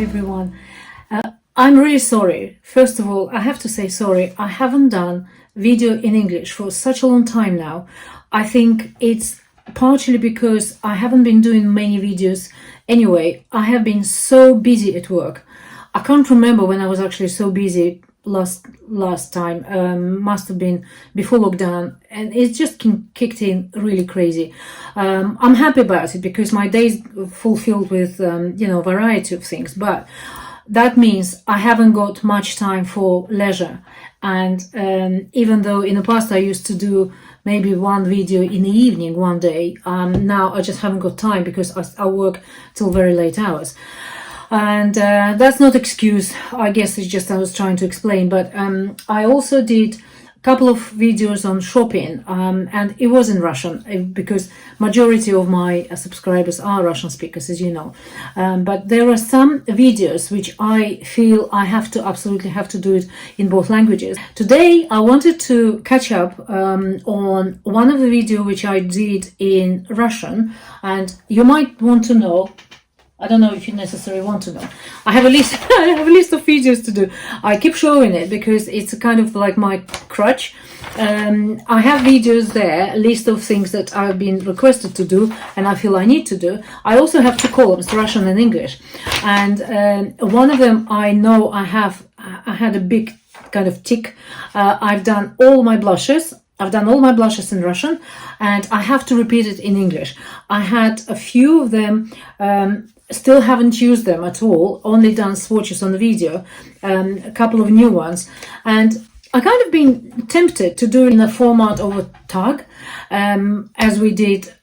everyone. I'm really sorry. First of all, I have to say sorry. I haven't done video in English for such a long time now. I think it's partially because I haven't been doing many videos anyway. I have been so busy at work. I can't remember when I was actually so busy last time. Must have been before lockdown, and it's just kicked in really crazy. I'm happy about it because my day's fulfilled with variety of things, but that means I haven't got much time for leisure. And even though in the past I used to do maybe one video in the evening one day, now I just haven't got time because I work till very late hours. And that's not excuse, I guess it's just I was trying to explain. But I also did a couple of videos on shopping, and it was in Russian because majority of my subscribers are Russian speakers, as you know. But there are some videos which I feel I absolutely have to do it in both languages. Today I wanted to catch up on one of the videos which I did in Russian, and you might want to know. I don't know if you necessarily want to know. I have a list. I have a list of videos to do. I keep showing it because it's kind of like my crutch. I have videos there, a list of things that I've been requested to do, and I feel I need to do. I also have two columns, Russian and English, and one of them I know I had a big kind of tick. I've done all my blushes. I've done all my blushes in Russian, and I have to repeat it in English. I had a few of them. Still haven't used them at all, only done swatches on the video, a couple of new ones, and I kind of been tempted to do it in the format of a tag, as we did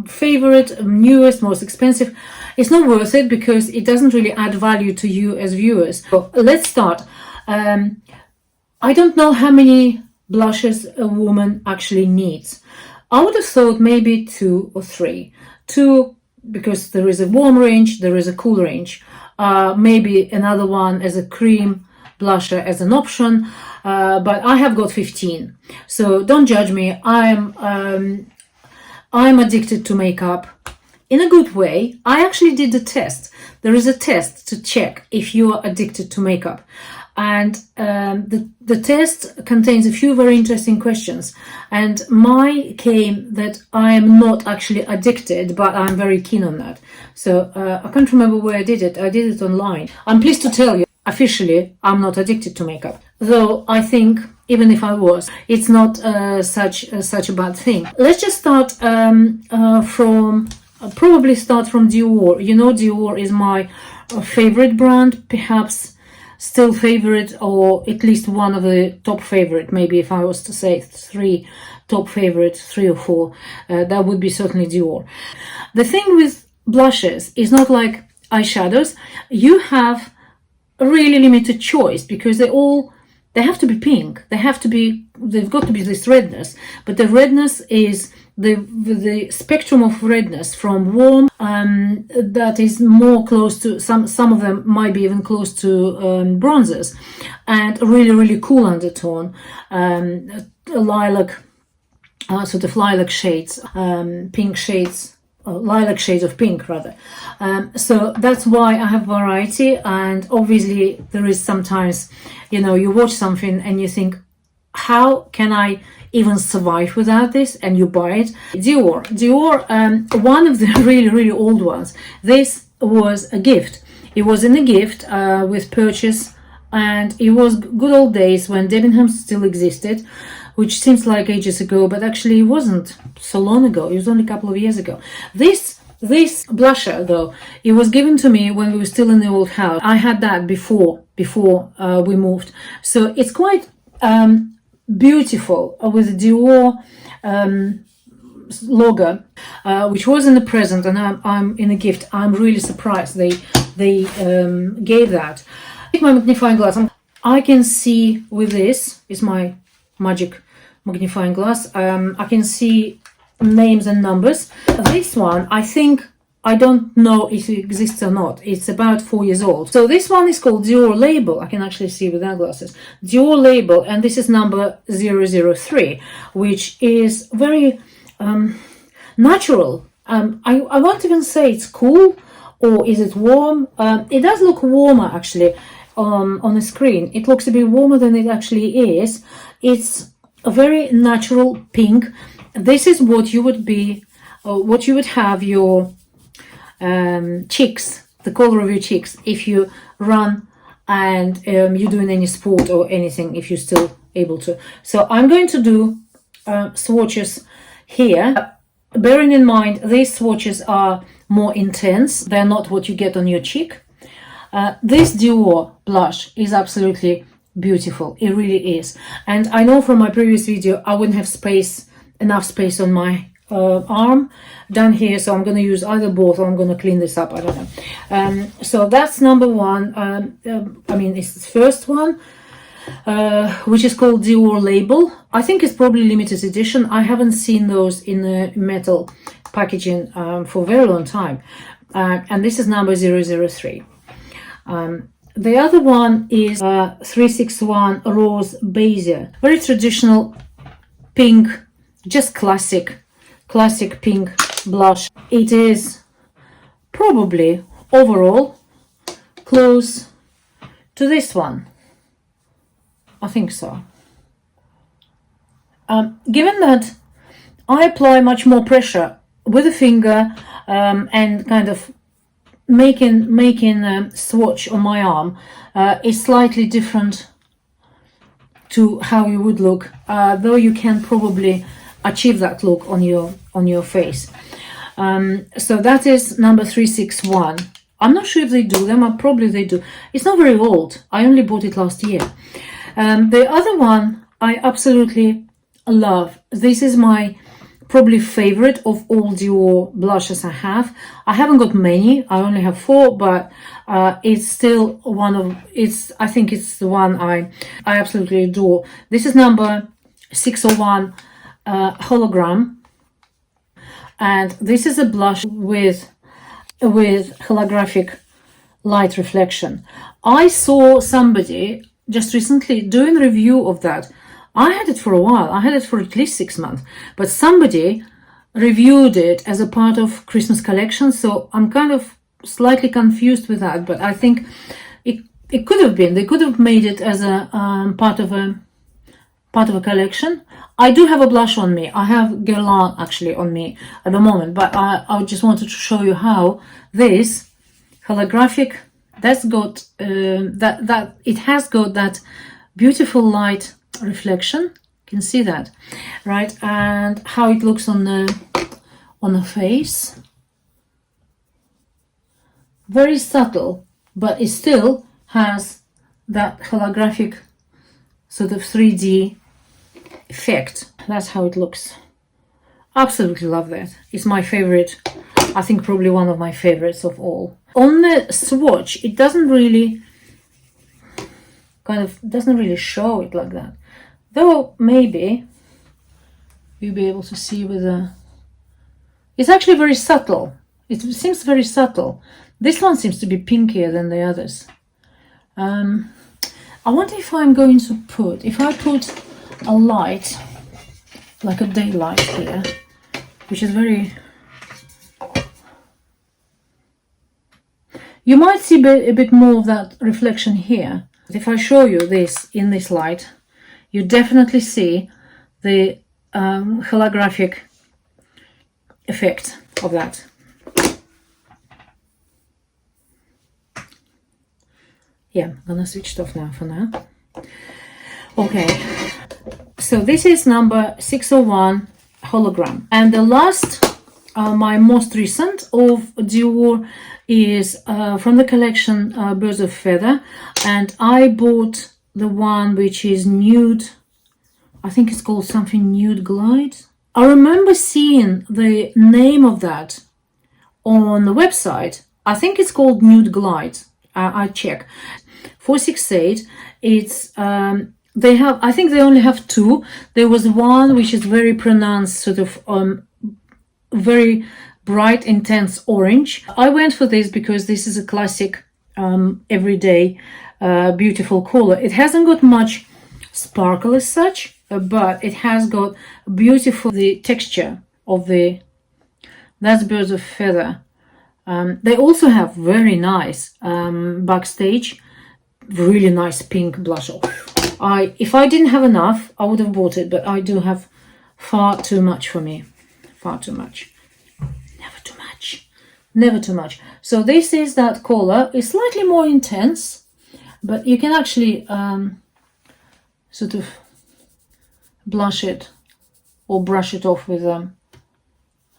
favorite, newest, most expensive. It's not worth it because it doesn't really add value to you as viewers. So let's start. I don't know how many blushes a woman actually needs. I would have thought maybe 2 or 3. 2 because there is a warm range, there is a cool range, maybe another one as a cream blusher as an option, but I have got 15, so don't judge me. I'm addicted to makeup in a good way. I actually did the test. There is a test to check if you are addicted to makeup, and the test contains a few very interesting questions, and my came that I am not actually addicted, but I'm very keen on that. So I can't remember where I did it. I did it online. I'm pleased to tell you, officially, I'm not addicted to makeup, though I think even if I was, it's not such a bad thing. Let's just start probably start from Dior. You know, Dior is my favorite brand, perhaps still favorite, or at least one of the top favorite. Maybe if I was to say 3 top favorite, 3 or 4, that would be certainly Dior. The thing with blushes is not like eyeshadows. You have a really limited choice because they have to be pink. They've got to be this redness, but the redness is the spectrum of redness from warm, that is more close to some of them might be even close to bronzers, and a really, really cool undertone, lilac, sort of lilac shades, pink shades, lilac shades of pink rather. So that's why I have variety, and obviously there is sometimes, you watch something and you think, how can I even survive without this, and you buy it. Dior, one of the really, really old ones. This was a gift. It was in a gift with purchase, and it was good old days when Debenhams still existed, which seems like ages ago, but actually it wasn't so long ago. It was only a couple of years ago. This blusher, though, it was given to me when we were still in the old house. I had that before we moved, so it's quite beautiful with the Dior logo, which was in the present, and I'm in a gift. I'm really surprised they gave that. Take my magnifying glass. I can see with this is my magic magnifying glass. I can see names and numbers. This one, I don't know if it exists or not. It's about 4 years old. So this one is called Dior Label. I can actually see without glasses. Dior Label, and this is number 003, which is very natural. I won't even say it's cool or is it warm? It does look warmer actually on the screen. It looks a bit warmer than it actually is. It's a very natural pink. This is what you would be, what you would have your cheeks, the color of your cheeks, if you run and you're doing any sport or anything, if you're still able to. So I'm going to do swatches here. Bearing in mind, these swatches are more intense. They're not what you get on your cheek. This Dior blush is absolutely beautiful. It really is. And I know from my previous video, I wouldn't have enough space on my arm down here, so I'm going to use either both, or I'm going to clean this up. I don't know. So that's number one. I mean, it's the first one, which is called Dior Label. I think it's probably limited edition. I haven't seen those in the metal packaging for a very long time. And this is number 003. The other one is 361 Rose Bezier. Very traditional pink, just classic pink blush. It is probably overall close to this one. I think so. Given that I apply much more pressure with the finger and kind of making a swatch on my arm is slightly different to how you would look, though you can probably achieve that look on your face. So that is number 361. I'm not sure if they do them, or probably they do. It's not very old. I only bought it last year. The other one I absolutely love. This is my probably favorite of all Dior blushes I have. I haven't got many. I only have 4, but it's still one of I think it's the one I absolutely adore. This is number 601 Hologram, and this is a blush with holographic light reflection. I saw somebody just recently doing a review of that. I had it for a while. I had it for at least 6 months, but somebody reviewed it as a part of Christmas collection. So I'm kind of slightly confused with that, but I think it could have been. They could have made it as a part of a collection. I do have a blush on me. I have Guerlain actually on me at the moment, but I just wanted to show you how this holographic, that's got that it has got that beautiful light reflection. You can see that, right? And how it looks on the face. Very subtle, but it still has that holographic sort of 3D effect. That's how it looks. Absolutely love that. It's my favorite. I think probably one of my favorites of all. On the swatch, it doesn't really show it like that. Though maybe you'll be able to see with a... It's actually very subtle. It seems very subtle. This one seems to be pinkier than the others. I wonder if I'm going to put... If I put a light, like a daylight here, which is very... You might see a bit more of that reflection here. If I show you this in this light, you definitely see the holographic effect of that. Yeah, I'm gonna switch it off now for now. Okay, so this is number 601 Hologram. And the last, my most recent of Dior is from the collection Birds of Feather. And I bought the one which is nude. I think it's called something Nude Glide. I remember seeing the name of that on the website. I think it's called Nude Glide. I check. 468. It's they have, I think they only have 2. There was one which is very pronounced, sort of very bright, intense orange. I went for this because this is a classic, everyday, beautiful color. It hasn't got much sparkle as such, but it has got beautiful the texture of the... That's Birds of Feather. They also have very nice backstage, really nice pink blush. If I didn't have enough, I would have bought it, but I do have far too much for me. Far too much. Never too much. Never too much. So this is that color. It's slightly more intense, but you can actually sort of blush it or brush it off with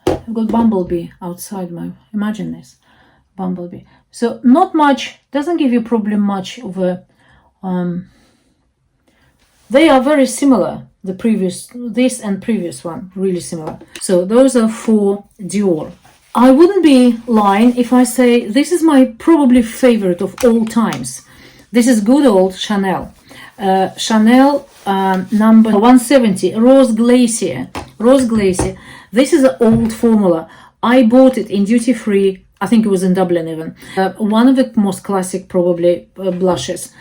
I've got Bumblebee outside my, imagine this, Bumblebee. So not much, doesn't give you probably much of a, they are very similar, the previous, this and previous one, really similar. So those are for Dior. I wouldn't be lying if I say this is my probably favorite of all times. This is good old Chanel. Chanel number 170, Rose Glacier. Rose Glacier. This is an old formula. I bought it in duty free. I think it was in Dublin even. One of the most classic probably blushes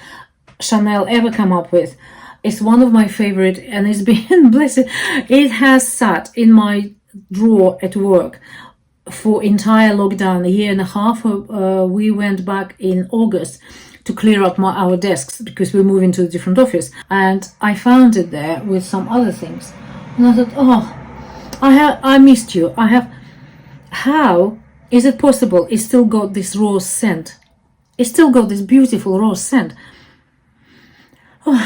Chanel ever come up with. It's one of my favorite, and it's been blessed. It has sat in my drawer at work for entire lockdown, a year and a half. We went back in August to clear up our desks because we're moving to a different office, and I found it there with some other things, and I thought, oh, I missed you. How is it possible it's still got this rose scent? It's still got this beautiful rose scent. Oh,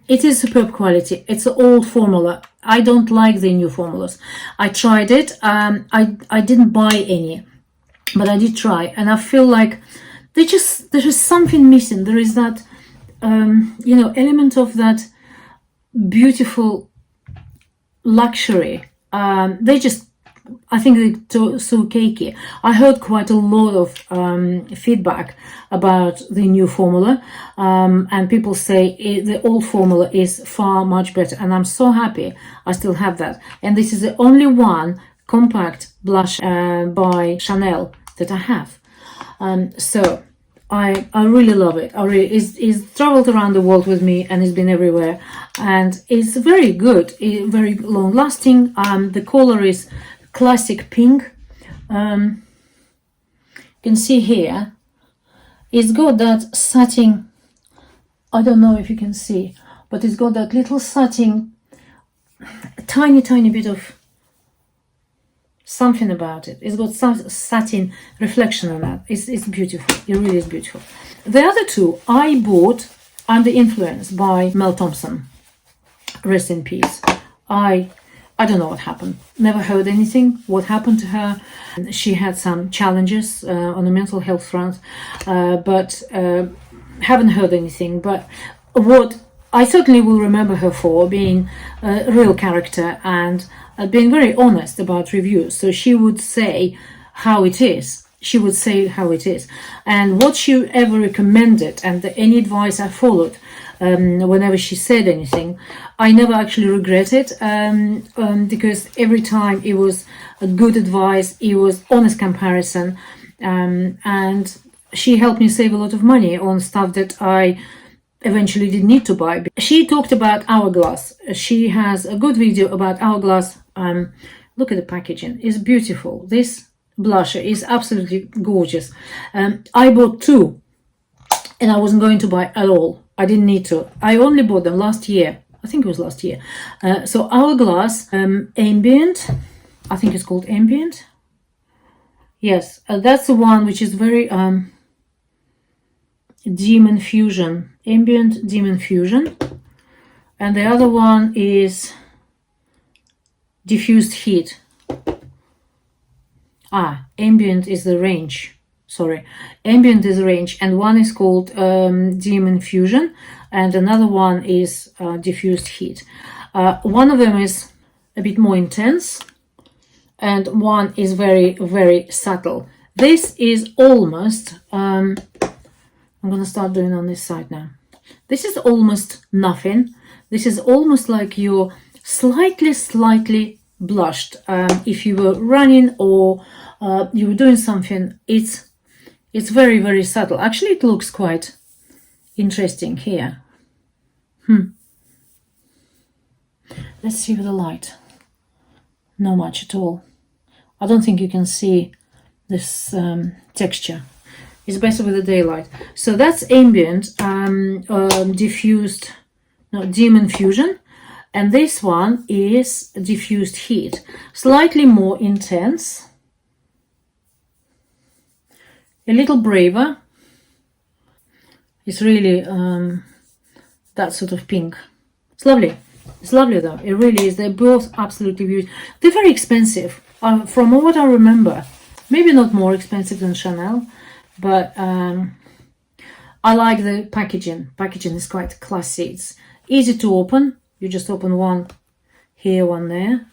it is superb quality. It's an old formula. I don't like the new formulas. I tried it. I didn't buy any, but I did try, and I feel like there is something missing. There is that element of that beautiful luxury. I think they're so cakey. I heard quite a lot of feedback about the new formula, and people say the old formula is far much better, and I'm so happy I still have that. And this is the only one compact blush by Chanel that I have. So I really love it. It's traveled around the world with me, and it's been everywhere, and it's very good, very long lasting. The color is classic pink. You can see here it's got that satin, I don't know if you can see, but it's got that little satin, tiny bit of something about it. It's got some satin reflection on that. It's beautiful. It really is beautiful. The other two I bought under influence by Mel Thompson. Rest in peace. I don't know what happened. Never heard anything. What happened to her? She had some challenges on the mental health front, but haven't heard anything. But what I certainly will remember her for being a real character and being very honest about reviews. So she would say how it is. She would say how it is. And what she ever recommended, and any advice I followed, whenever she said anything, I never actually regret it, because every time it was a good advice, it was honest comparison, and she helped me save a lot of money on stuff that I eventually didn't need to buy. She talked about Hourglass. She has a good video about Hourglass. Look at the packaging. It's beautiful. This blusher is absolutely gorgeous. I bought two, and I wasn't going to buy at all. I didn't need to. I only bought them last year. I think it was last year. So Hourglass Ambient. I think it's called Ambient. Yes, that's the one which is very Demon Fusion. Ambient Demon Fusion. And the other one is Diffused Heat. Ambient is the range. Sorry, Ambient is the range, and one is called Demon Fusion, and another one is Diffused Heat. One of them is a bit more intense, and one is very subtle. This is almost, I'm going to start doing on this side now. This is almost nothing. This is almost like you're slightly blushed. If you were running or you were doing something, it's very subtle. Actually, it looks quite interesting here. Let's see with the light. Not much at all. I don't think you can see this texture. It's better with the daylight. So that's ambient, diffused, no, dim infusion. And this one is diffused heat, slightly more intense, a little braver. It's really that sort of pink. It's lovely. It's lovely though. It really is. They're both absolutely beautiful. They're very expensive. From what I remember, maybe not more expensive than Chanel, but I like the packaging. Packaging is quite classy. It's easy to open. You just open one here, one there.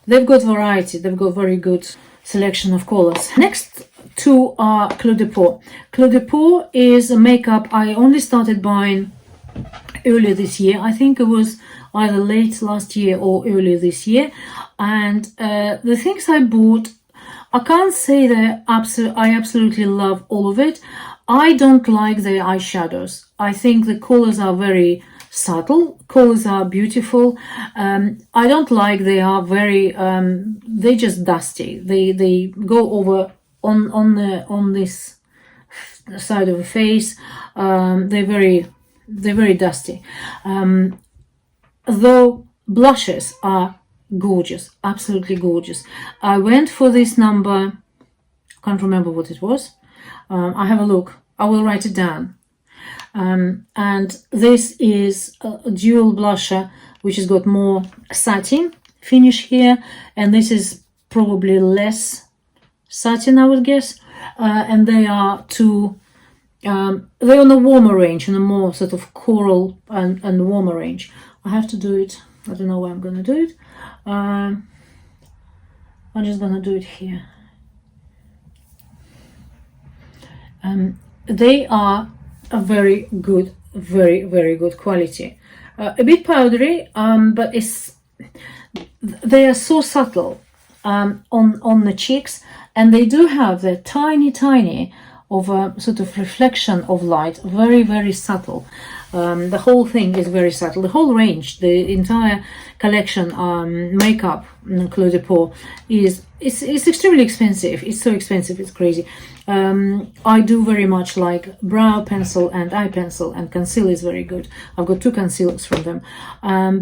They've got variety. They've got very good selection of colors. Next two are Clos de Peau. Clos de Peau is a makeup I only started buying earlier this year. I think it was either late last year or earlier this year. And the things I bought, I can't say that I absolutely love all of it. I don't like the eyeshadows. I think the colors are very subtle. Colors are beautiful. I don't like they are very they're just dusty. They go over on this side of the face. They're very dusty. Though blushes are gorgeous, absolutely gorgeous. I went for this number, can't remember what it was. I have a look. I will write it down. And this is a dual blusher, which has got more satin finish here, and this is probably less satin, I would guess. And they are two. They're on a warmer range, in a more sort of coral and warmer range. I have to do it. I don't know where I'm going to do it. I'm just going to do it here. They are a very good, very good quality. A bit powdery, but they are so subtle on the cheeks, and they do have the tiny of a sort of reflection of light, very subtle. The whole thing is very subtle. The whole range, the entire collection, makeup, Clos de Peau, it's extremely expensive. It's so expensive, it's crazy. I do very much like brow pencil and eye pencil, and concealer is very good. I've got two concealers from them.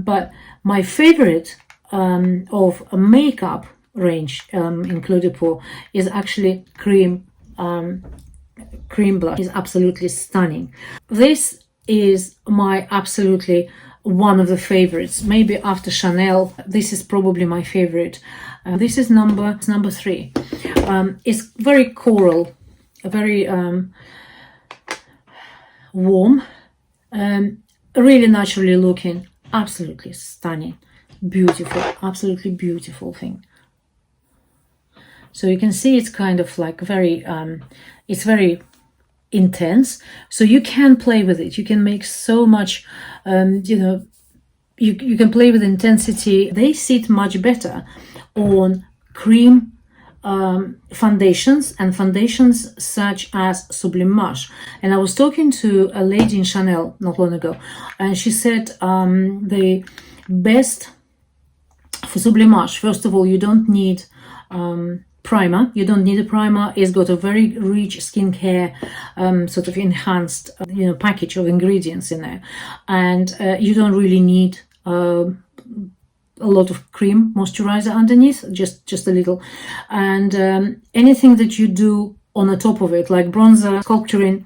But my favorite of a makeup range in Clos de Peau is actually cream blush. Is absolutely stunning. This is my absolutely one of the favorites. Maybe after Chanel, this is probably my favorite. This is number 3. It's very coral, very warm, really naturally looking, absolutely stunning, beautiful, absolutely beautiful thing. So you can see it's kind of like very, it's very intense. So you can play with it. You can make so much, you can play with intensity. They sit much better on cream foundations, and foundations such as Sublimage. And I was talking to a lady in Chanel not long ago, and she said the best for Sublimage, first of all, you don't need primer. You don't need a primer. It's got a very rich skincare sort of enhanced package of ingredients in there, and you don't really need a lot of cream moisturizer underneath, just a little. And anything that you do on the top of it, like bronzer, sculpturing,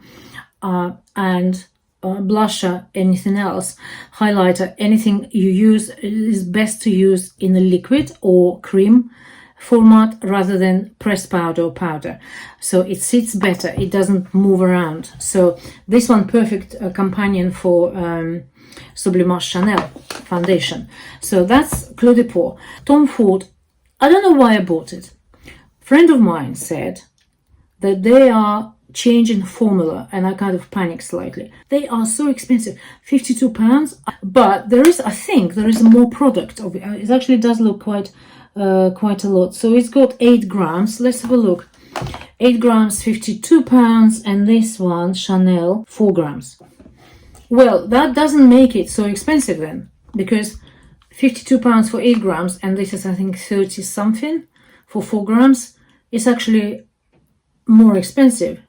and blusher, anything else, highlighter, anything you use, is best to use in a liquid or cream format rather than pressed powder or powder. So it sits better, it doesn't move around. So this one, perfect companion for Sublimage Chanel foundation. So that's Clos de Peau. Tom Ford, I don't know why I bought it. Friend of mine said that they are changing formula, and I kind of panicked slightly. They are so expensive, £52, but I think there is more product of it. It actually does look quite a lot. So it's got 8 grams. Let's have a look. 8 grams, £52, and this one, Chanel, 4 grams. Well, that doesn't make it so expensive then, because £52 for 8 grams, and this is, I think, 30 something for 4 grams. It's actually more expensive.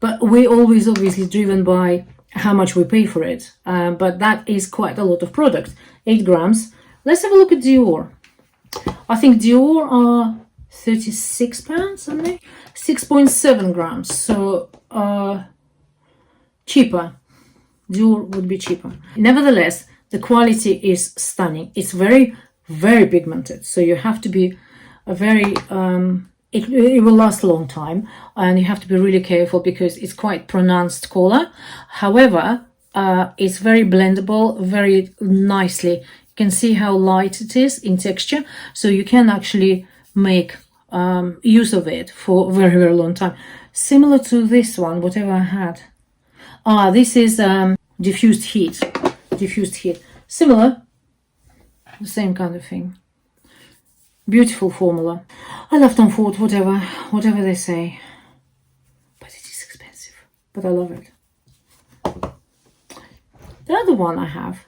But we're always obviously driven by how much we pay for it. But that is quite a lot of product, 8 grams. Let's have a look at Dior. I think Dior are £36, something, 6.7 grams. So cheaper. Dior would be cheaper. Nevertheless, the quality is stunning. It's very, very pigmented. So you have to be a very it will last a long time, and you have to be really careful because it's quite pronounced color. However, it's very blendable, very nicely. You can see how light it is in texture, so you can actually make use of it for a very, very long time. Similar to this one, whatever I had. This is diffused heat. Diffused heat. Similar, the same kind of thing. Beautiful formula. I love Tom Ford, whatever they say. But it is expensive. But I love it. The other one I have,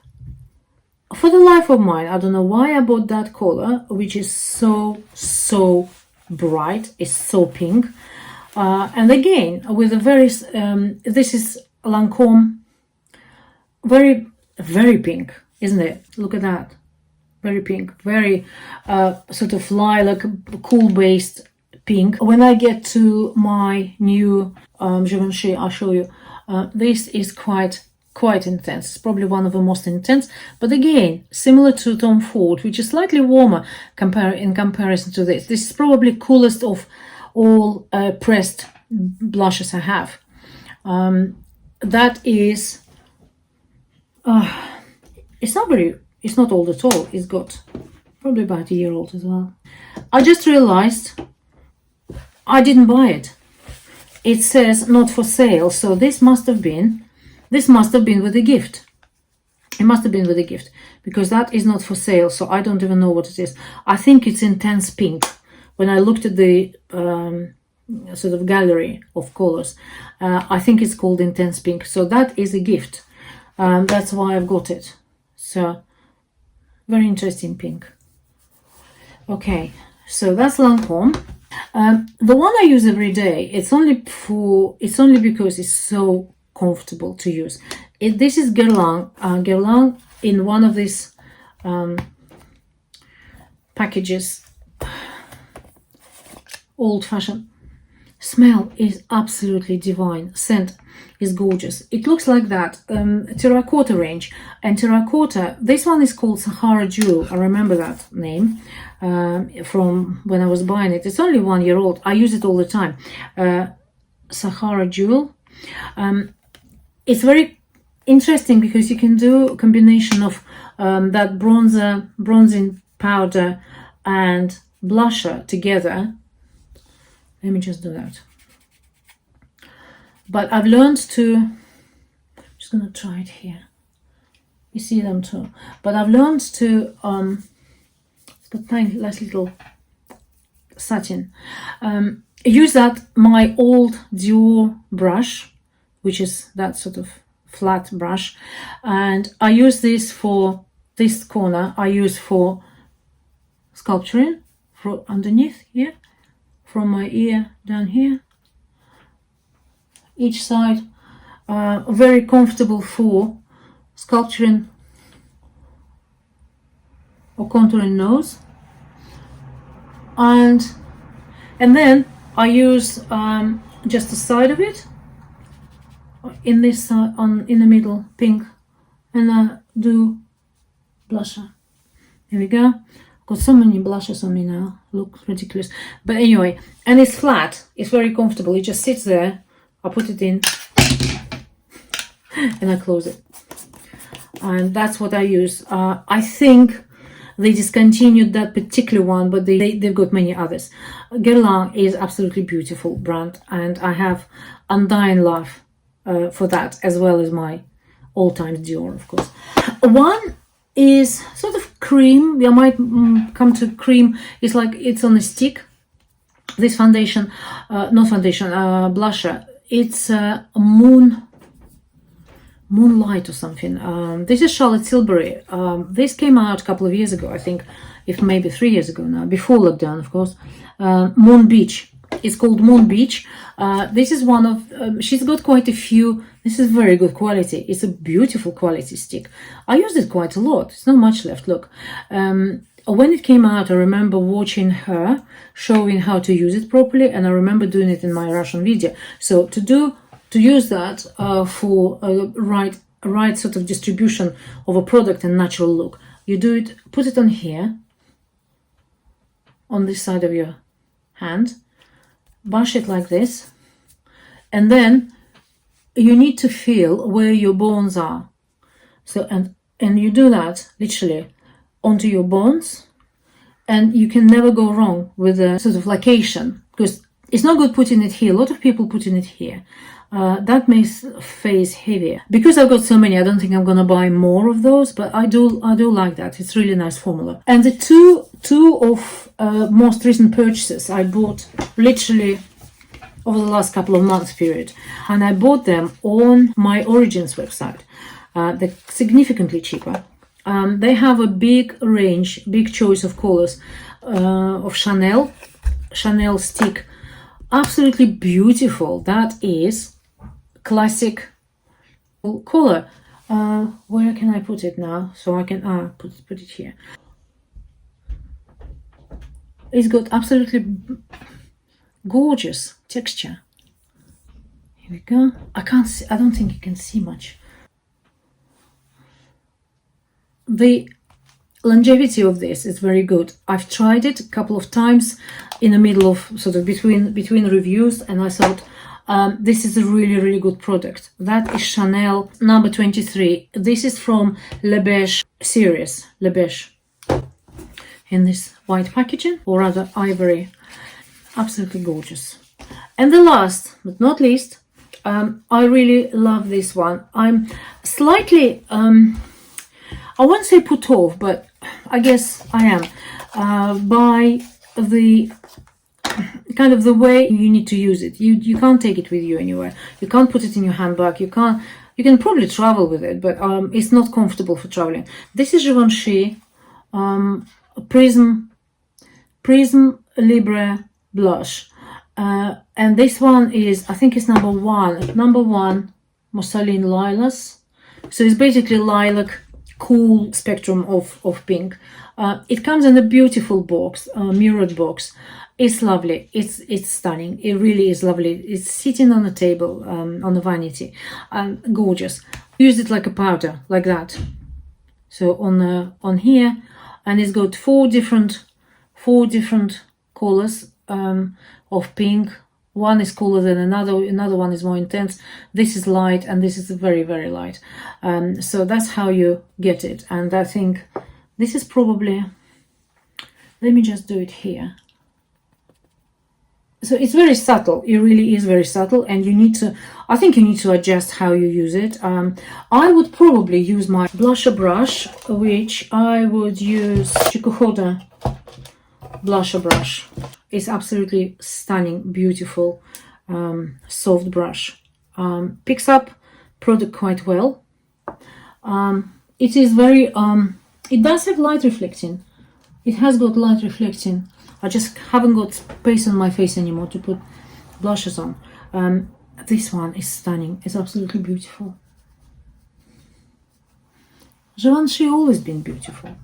for the life of mine, I don't know why I bought that color, which is so bright. It's so pink. And again, with a very, this is Lancome. Very, very pink, isn't it? Look at that. Very pink, very sort of lilac, cool-based pink. When I get to my new Givenchy, I'll show you. This is quite intense. It's probably one of the most intense. But again, similar to Tom Ford, which is slightly warmer in comparison to this. This is probably coolest of all pressed blushes I have. That is, it's not old at all. It's got probably about a year old as well. I just realized I didn't buy it. It says not for sale, so this must have been with a gift. It must have been with a gift, because that is not for sale, so I don't even know what it is. I think it's intense pink. When I looked at the sort of gallery of colors, I think it's called intense pink. So that is a gift. That's why I've got it. So very interesting pink. Okay, so that's Lancome. The one I use every day, it's only because it's so comfortable to use. This is Guerlain in one of these packages. Old-fashioned. Smell is absolutely divine. Scent is gorgeous. It looks like that terracotta range. And terracotta, this one is called Sahara Jewel. I remember that name from when I was buying it. It's only 1 year old. I use it all the time. Sahara Jewel. It's very interesting because you can do a combination of that bronzing powder and blusher together. Let me just do that. But I've learned to, I'm just going to try it here. You see them too. But I've learned to, it's got tiny, nice little satin. Use that, my old Dior brush, which is that sort of flat brush. And I use this for this corner. I use for sculpturing, for underneath here. From my ear down here, each side, very comfortable for sculpturing or contouring nose, and then I use just the side of it in this side, in the middle, pink, and I do blusher. Here we go. Got so many blushes on me now, look ridiculous. But anyway, and it's flat, it's very comfortable. It just sits there. I put it in and I close it. And that's what I use. I think they discontinued that particular one, but they've got many others. Guerlain is absolutely beautiful brand, and I have undying love for that, as well as my all-time Dior, of course. One is sort of cream. We might come to cream. It's like it's on a stick. This foundation, not foundation, blusher. It's Moonlight or something. This is Charlotte Tilbury. This came out a couple of years ago, I think, if maybe 3 years ago now, before lockdown, of course. Moon Beach. It's called Moon Beach. This is one of, she's got quite a few. This is very good quality. It's a beautiful quality stick. I used it quite a lot. There's not much left, look. When it came out, I remember watching her showing how to use it properly, and I remember doing it in my Russian video. So to use that for a right sort of distribution of a product and natural look, you do it, put it on here, on this side of your hand, brush it like this, and then you need to feel where your bones are. So and you do that literally onto your bones, and you can never go wrong with a sort of location, because it's not good putting it here. A lot of people putting it here. That makes face heavier. Because I've got so many, I don't think I'm gonna buy more of those, but I do like that. It's really nice formula. And the two of most recent purchases I bought literally over the last couple of months period, and I bought them on my Origins website. They're significantly cheaper. They have a big range, big choice of colors of Chanel stick. Absolutely beautiful. That is classic color. Where can I put it now? So I can put it here. It's got absolutely gorgeous texture. Here we go. I can't see, I don't think you can see much. The longevity of this is very good. I've tried it a couple of times in the middle of sort of between reviews, and I thought this is a really good product. That is Chanel number 23. This is from Le Beige series, Le Beige, in this white packaging, or rather ivory. Absolutely gorgeous. And the last but not least, I really love this one. I'm slightly I won't say put off, but I guess I am by the kind of the way you need to use it. You can't take it with you anywhere. You can't put it in your handbag. You can probably travel with it, but it's not comfortable for traveling. This is Givenchy Prism Libre blush, and this one is, I think it's number one Mousseline Lilas. So it's basically lilac, cool spectrum of pink. It comes in a beautiful box, mirrored box. It's lovely. It's stunning. It really is lovely. It's sitting on a table, on a vanity, gorgeous. Use it like a powder, like that. So on here, and it's got four different colors of pink. One is cooler than another one is more intense. This is light, and this is very light. So that's how you get it. And I think this is probably, let me just do it here. So it's very subtle. It really is very subtle, and I think you need to adjust how you use it. I would probably use my blusher brush, which I would use Chikuhoda blusher brush. It's absolutely stunning, beautiful, soft brush. Picks up product quite well. It is very, it does have light reflecting. It has got light reflecting. I just haven't got space on my face anymore to put blushes on. This one is stunning. It's absolutely beautiful. Givenchy always been beautiful.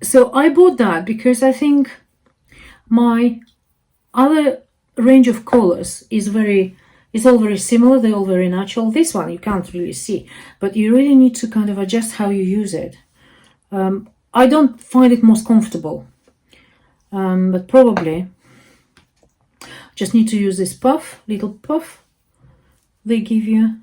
So I bought that because I think my other range of colors is all very similar. They're all very natural. This one you can't really see, but you really need to kind of adjust how you use it. I don't find it most comfortable, but probably just need to use this little puff they give you.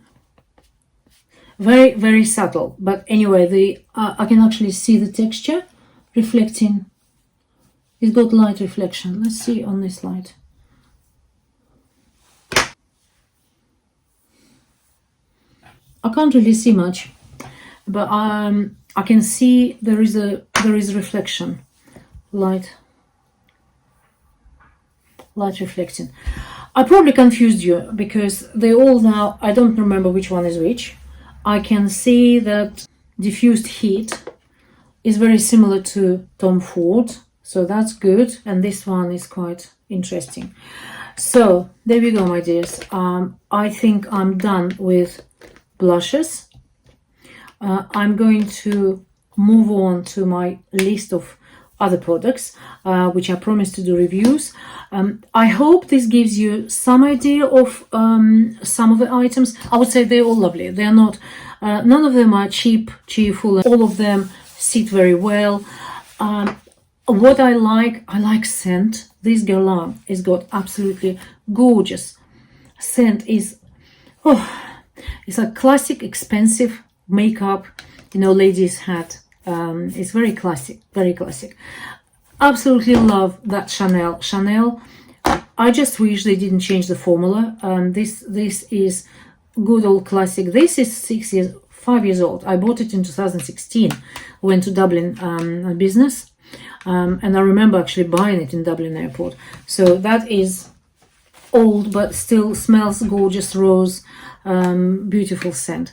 Very subtle, but anyway, I can actually see the texture reflecting. It's got light reflection. Let's see on this light. I can't really see much, but I can see there is reflection, light reflecting. I probably confused you because they all now, I don't remember which one is which. I can see that diffused heat is very similar to Tom Ford, so that's good. And this one is quite interesting. So there we go, my dears. I think I'm done with blushes. I'm going to move on to my list of other products, which I promised to do reviews. I hope this gives you some idea of some of the items. I would say they're all lovely. They're not, none of them are cheap, cheerful. All of them sit very well. What I like scent. This Guerlain has got absolutely gorgeous scent. Is it's a classic, expensive makeup, you know, ladies had. It's very classic, very classic. Absolutely love that Chanel. I just wish they didn't change the formula. This is good old classic. This is 5 years old. I bought it in 2016. Went to Dublin business, and I remember actually buying it in Dublin airport. So that is old, but still smells gorgeous, rose, beautiful scent.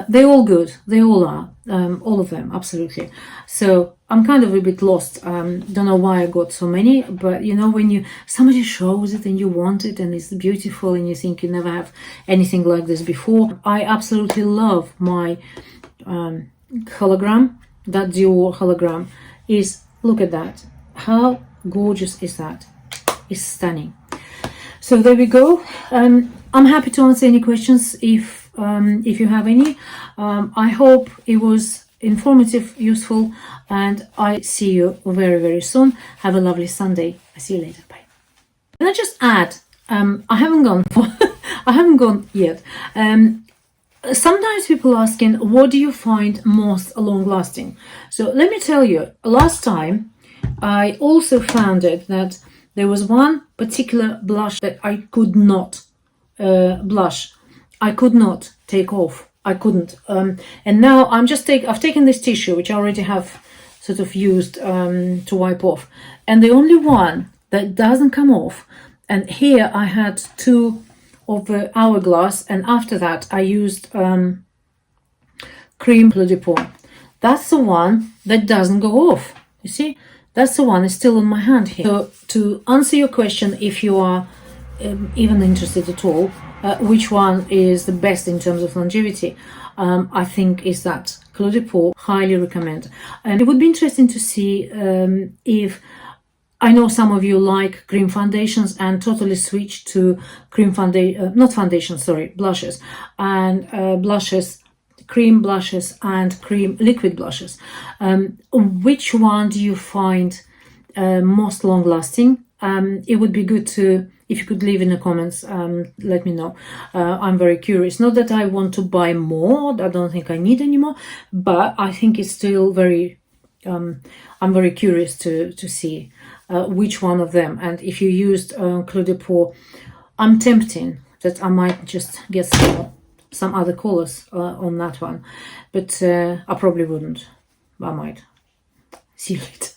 They're all good. They all are. All of them, absolutely. So I'm kind of a bit lost. Don't know why I got so many, but you know, when somebody shows it and you want it and it's beautiful and you think you never have anything like this before. I absolutely love my hologram. That Dior hologram is, look at that. How gorgeous is that? It's stunning. So there we go. I'm happy to answer any questions if you have any. I hope it was informative, useful, and I see you very, very soon. Have a lovely Sunday. I see you later. Bye. Can I just add? I haven't gone I haven't gone yet. Sometimes people asking, what do you find most long lasting? So let me tell you, last time I also found it that there was one particular blush that I could not blush. I could not take off. I couldn't. And now I've taken this tissue, which I already have sort of used to wipe off. And the only one that doesn't come off, and here I had two of the Hourglass, and after that I used cream Bleu de Peau. That's the one that doesn't go off. You see? That's the one that's still on my hand here. So to answer your question, if you are even interested at all, which one is the best in terms of longevity, I think is that Bleu de Peau. Highly recommend. And it would be interesting to see if, I know some of you like cream foundations and totally switch to cream foundation, not foundation, sorry, blushes, and blushes, cream blushes and cream liquid blushes. Which one do you find most long lasting? It would be good to, if you could leave in the comments, let me know. I'm very curious. Not that I want to buy more, I don't think I need any more, but I think it's still very, I'm very curious to see which one of them. And if you used Bleu de Peau, I'm tempting that I might just get some other colors on that one, but I probably wouldn't. I might. See you later.